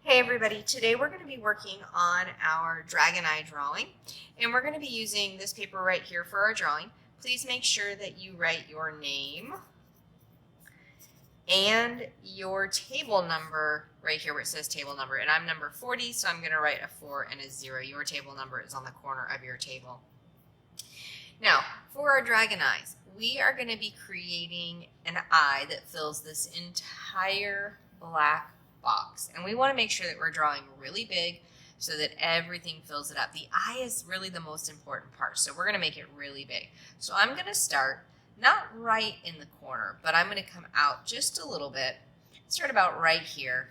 Hey everybody, today we're going to be working on our dragon eye drawing, and we're going to be using this paper right here for our drawing. Please make sure that you write your name and your table number right here where it says table number, and I'm number 40, so I'm going to write a 4 and a 0. Your table number is on the corner of your table. Now, for our dragon eyes, we are going to be creating an eye that fills this entire black box. And we want to make sure that we're drawing really big so that everything fills it up. The eye is really the most important part, so we're going to make it really big. So I'm going to start not right in the corner, but I'm going to come out just a little bit, start about right here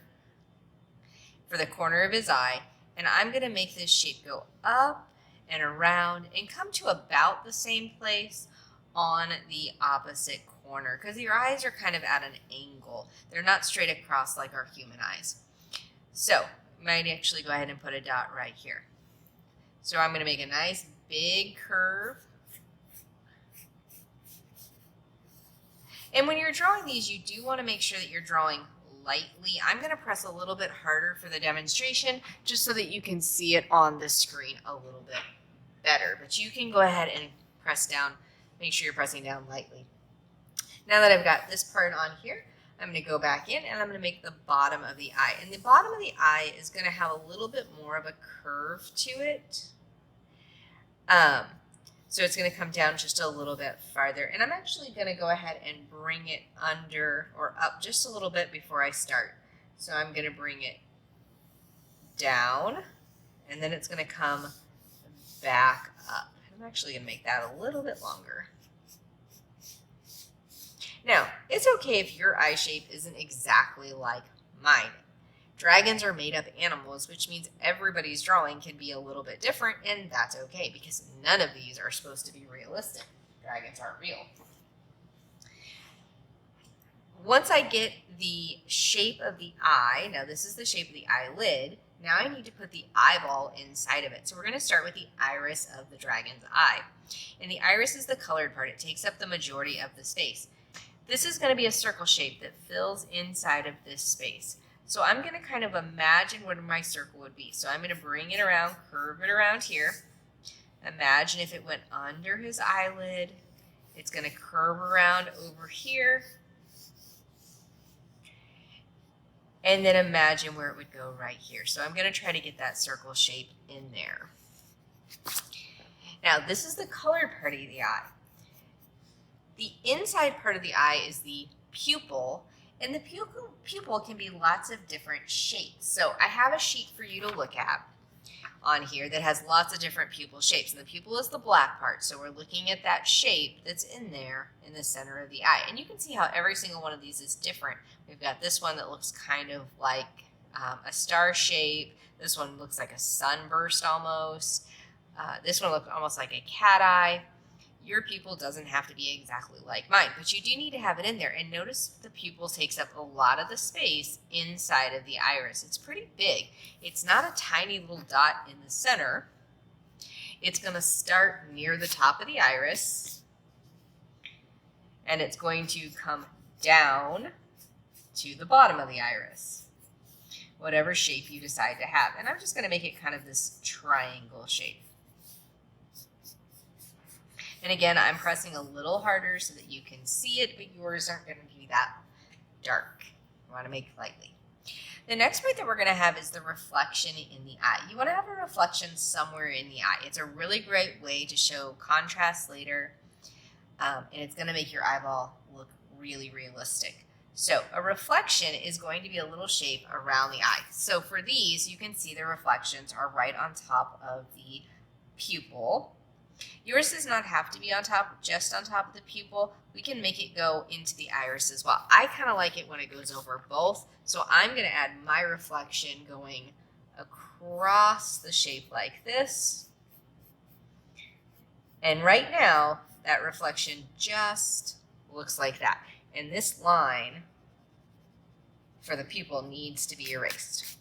for the corner of his eye, and I'm going to make this shape go up and around and come to about the same place on the opposite corner, because your eyes are kind of at an angle. They're not straight across like our human eyes. So I might actually go ahead and put a dot right here. So I'm going to make a nice big curve. And when you're drawing these, you do want to make sure that you're drawing lightly. I'm going to press a little bit harder for the demonstration just so that you can see it on the screen a little bit better. But you can go ahead and press down. Make sure you're pressing down lightly. Now that I've got this part on here, I'm going to go back in and I'm going to make the bottom of the eye. And the bottom of the eye is going to have a little bit more of a curve to it. So it's going to come down just a little bit farther. And I'm actually going to go ahead and bring it under or up just a little bit before I start. So I'm going to bring it down and then it's going to come back up. I'm actually going to make that a little bit longer. Now, it's okay if your eye shape isn't exactly like mine. Dragons are made-up animals, which means everybody's drawing can be a little bit different, and that's okay because none of these are supposed to be realistic. Dragons aren't real. Once I get the shape of the eye, now this is the shape of the eyelid, now I need to put the eyeball inside of it. So we're going to start with the iris of the dragon's eye. And the iris is the colored part. It takes up the majority of the space. This is going to be a circle shape that fills inside of this space. So I'm going to kind of imagine what my circle would be. So I'm going to bring it around, curve it around here. Imagine if it went under his eyelid. It's going to curve around over here. And then imagine where it would go right here. So I'm going to try to get that circle shape in there. Now, this is the colored part of the eye. The inside part of the eye is the pupil, and the pupil can be lots of different shapes. So I have a sheet for you to look at on here that has lots of different pupil shapes, and the pupil is the black part. So we're looking at that shape that's in there in the center of the eye. And you can see how every single one of these is different. We've got this one that looks kind of like a star shape. This one looks like a sunburst almost. This one looks almost like a cat eye. Your pupil doesn't have to be exactly like mine, but you do need to have it in there. And notice the pupil takes up a lot of the space inside of the iris. It's pretty big. It's not a tiny little dot in the center. It's going to start near the top of the iris, and it's going to come down to the bottom of the iris, whatever shape you decide to have. And I'm just going to make it kind of this triangle shape. And again, I'm pressing a little harder so that you can see it, but yours aren't going to be that dark. You want to make it lightly. The next part that we're going to have is the reflection in the eye. You want to have a reflection somewhere in the eye. It's a really great way to show contrast later, and it's going to make your eyeball look really realistic. So a reflection is going to be a little shape around the eye. So for these, you can see the reflections are right on top of the pupil. Yours does not have to be on top, just on top of the pupil. We can make it go into the iris as well. I kind of like it when it goes over both. So I'm going to add my reflection going across the shape like this. And right now, that reflection just looks like that. And this line for the pupil needs to be erased.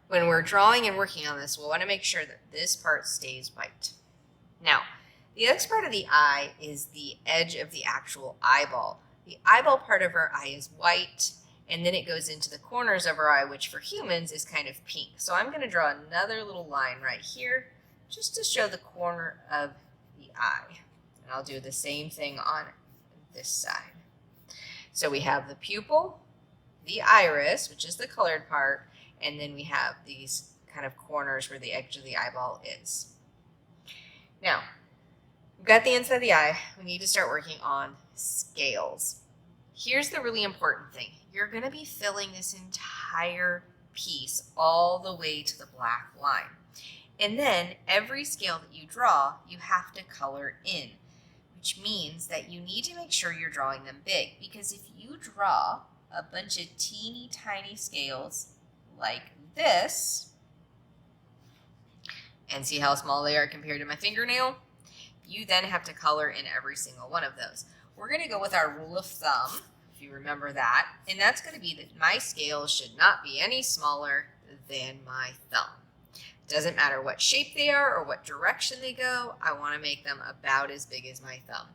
When we're drawing and working on this, we'll want to make sure that this part stays white. Now, the next part of the eye is the edge of the actual eyeball. The eyeball part of our eye is white, and then it goes into the corners of our eye, which for humans is kind of pink. So I'm going to draw another little line right here just to show the corner of the eye. And I'll do the same thing on this side. So we have the pupil, the iris, which is the colored part, and then we have these kind of corners where the edge of the eyeball is. Now, we've got the inside of the eye. We need to start working on scales. Here's the really important thing. You're going to be filling this entire piece all the way to the black line. And then every scale that you draw, you have to color in, which means that you need to make sure you're drawing them big, because if you draw a bunch of teeny tiny scales like this, and see how small they are compared to my fingernail, you then have to color in every single one of those. We're going to go with our rule of thumb, if you remember that, and that's going to be that my scales should not be any smaller than my thumb. Doesn't matter what shape they are or what direction they go, I want to make them about as big as my thumb.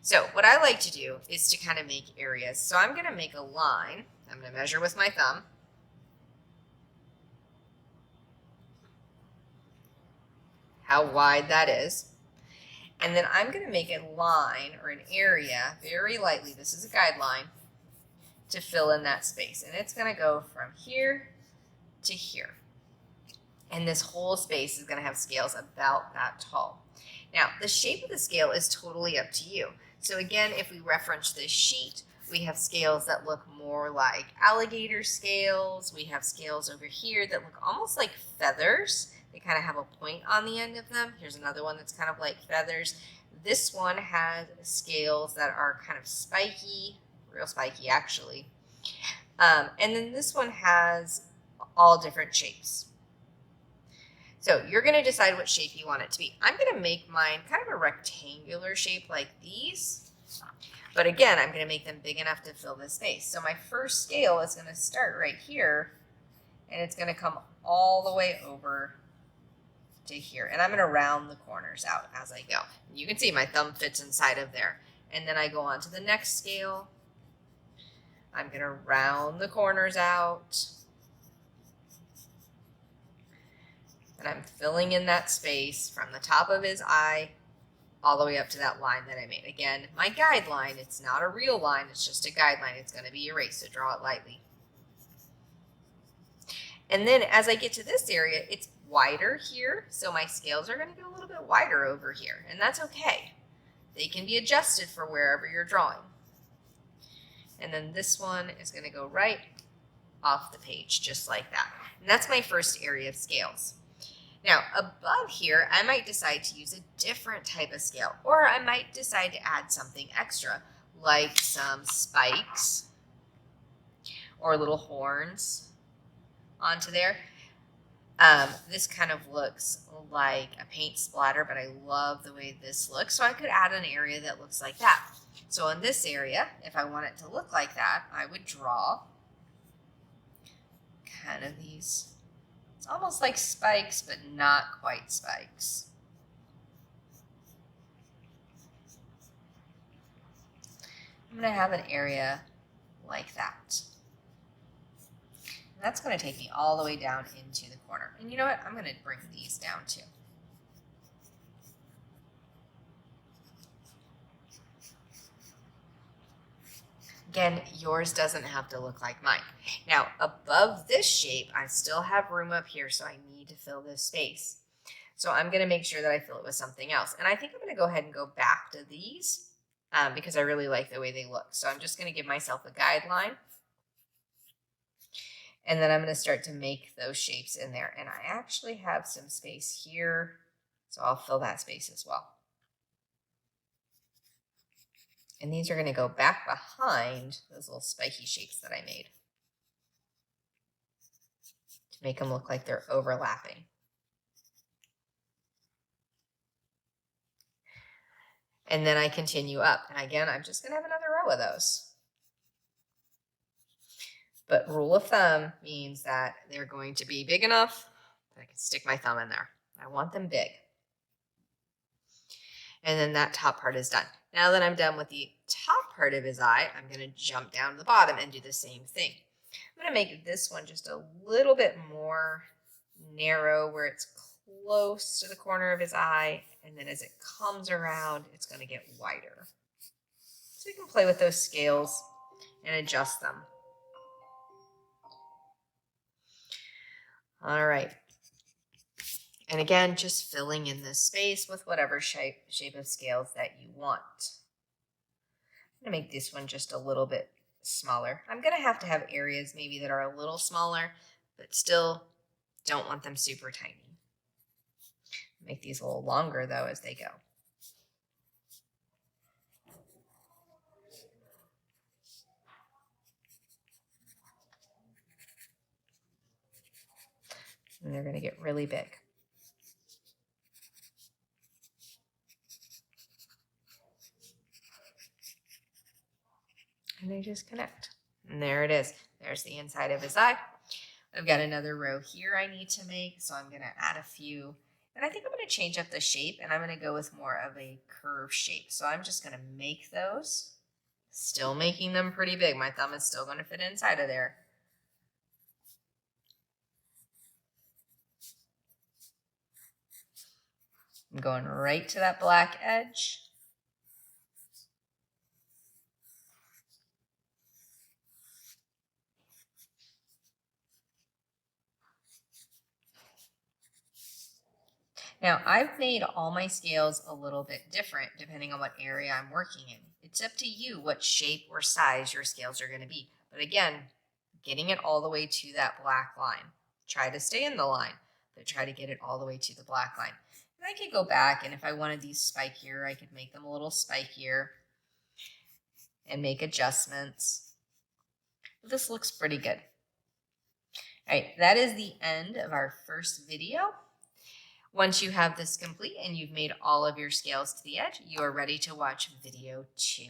So what I like to do is to kind of make areas. So I'm going to make a line. I'm going to measure with my thumb. How wide that is. And then I'm going to make a line or an area very lightly. This is a guideline to fill in that space. And it's going to go from here to here. And this whole space is going to have scales about that tall. Now, the shape of the scale is totally up to you. So again, if we reference this sheet, we have scales that look more like alligator scales. We have scales over here that look almost like feathers. They kind of have a point on the end of them. Here's another one that's kind of like feathers. This one has scales that are kind of spiky, real spiky actually. And then this one has all different shapes. So you're going to decide what shape you want it to be. I'm going to make mine kind of a rectangular shape like these. But again, I'm going to make them big enough to fill this space. So my first scale is going to start right here, and it's going to come all the way over to here. And I'm going to round the corners out as I go. You can see my thumb fits inside of there. And then I go on to the next scale. I'm going to round the corners out. And I'm filling in that space from the top of his eye all the way up to that line that I made. Again, my guideline, it's not a real line, it's just a guideline. It's going to be erased, so draw it lightly. And then as I get to this area, it's wider here, so my scales are going to get a little bit wider over here, and that's okay. They can be adjusted for wherever you're drawing. And then this one is going to go right off the page, just like that. And that's my first area of scales. Now, above here, I might decide to use a different type of scale, or I might decide to add something extra, like some spikes or little horns onto there. This kind of looks like a paint splatter, but I love the way this looks, so I could add an area that looks like that. So in this area, if I want it to look like that, I would draw kind of these. It's almost like spikes, but not quite spikes. I'm going to have an area like that. And that's going to take me all the way down into the corner. And you know what? I'm going to bring these down too. Again, yours doesn't have to look like mine. Now, above this shape, I still have room up here, so I need to fill this space. So I'm going to make sure that I fill it with something else. And I think I'm going to go ahead and go back to these because I really like the way they look. So I'm just going to give myself a guideline. And then I'm going to start to make those shapes in there. And I actually have some space here, so I'll fill that space as well. And these are going to go back behind those little spiky shapes that I made to make them look like they're overlapping. And then I continue up. And again, I'm just going to have another row of those. But rule of thumb means that they're going to be big enough that I can stick my thumb in there. I want them big. And then that top part is done. Now that I'm done with the top top part of his eye, I'm going to jump down to the bottom and do the same thing. I'm going to make this one just a little bit more narrow where it's close to the corner of his eye, and then as it comes around, it's going to get wider. So you can play with those scales and adjust them. All right. And again, just filling in this space with whatever shape of scales that you want. I'm going to make this one just a little bit smaller. I'm going to have areas maybe that are a little smaller, but still don't want them super tiny. Make these a little longer though as they go. And they're going to get really big. And they just connect. And there it is. There's the inside of his eye. I've got another row here I need to make, so I'm going to add a few. And I think I'm going to change up the shape, and I'm going to go with more of a curved shape. So I'm just going to make those, still making them pretty big. My thumb is still going to fit inside of there. I'm going right to that black edge. Now, I've made all my scales a little bit different depending on what area I'm working in. It's up to you what shape or size your scales are going to be. But again, getting it all the way to that black line. Try to stay in the line, but try to get it all the way to the black line. And I could go back, and if I wanted these spikier, I could make them a little spikier and make adjustments. This looks pretty good. All right, that is the end of our first video. Once you have this complete and you've made all of your scales to the edge, you are ready to watch video 2.